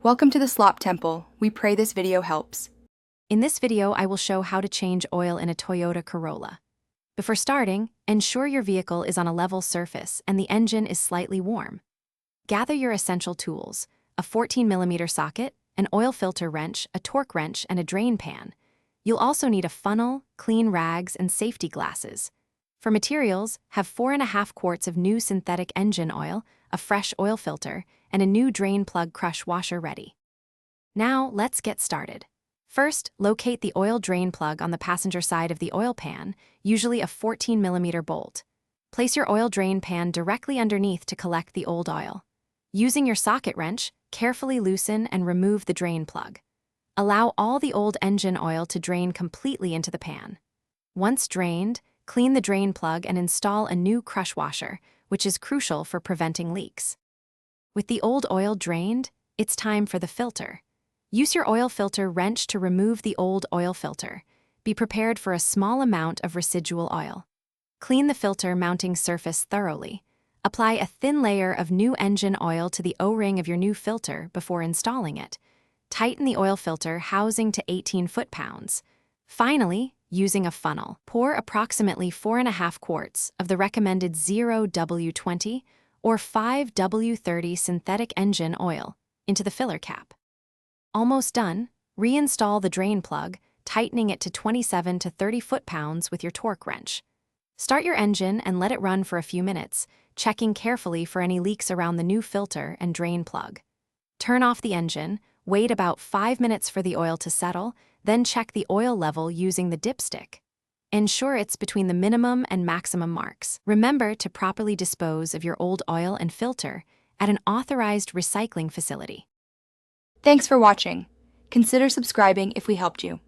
Welcome to the Slop Temple. We pray this video helps. In this video, I will show how to change oil in a Toyota Corolla. Before starting, ensure your vehicle is on a level surface and the engine is slightly warm. Gather your essential tools: a 14mm socket, an oil filter wrench, a torque wrench, and a drain pan. You'll also need a funnel, clean rags, and safety glasses. For materials, have 4.5 quarts of new synthetic engine oil, a fresh oil filter, and a new drain plug crush washer ready. Now, let's get started. First, locate the oil drain plug on the passenger side of the oil pan, usually a 14mm bolt. Place your oil drain pan directly underneath to collect the old oil. Using your socket wrench, carefully loosen and remove the drain plug. Allow all the old engine oil to drain completely into the pan. Once drained, clean the drain plug and install a new crush washer, which is crucial for preventing leaks. With the old oil drained, it's time for the filter. Use your oil filter wrench to remove the old oil filter. Be prepared for a small amount of residual oil. Clean the filter mounting surface thoroughly. Apply a thin layer of new engine oil to the O-ring of your new filter before installing it. Tighten the oil filter housing to 18 foot-pounds. Finally, using a funnel, pour approximately 4.5 quarts of the recommended 0W20 or 5W30 synthetic engine oil into the filler cap. Almost done, reinstall the drain plug, tightening it to 27 to 30 foot-pounds with your torque wrench. Start your engine and let it run for a few minutes, checking carefully for any leaks around the new filter and drain plug. Turn off the engine, wait about 5 minutes for the oil to settle, then check the oil level using the dipstick. Ensure it's between the minimum and maximum marks. Remember to properly dispose of your old oil and filter at an authorized recycling facility. Thanks for watching. Consider subscribing if we helped you.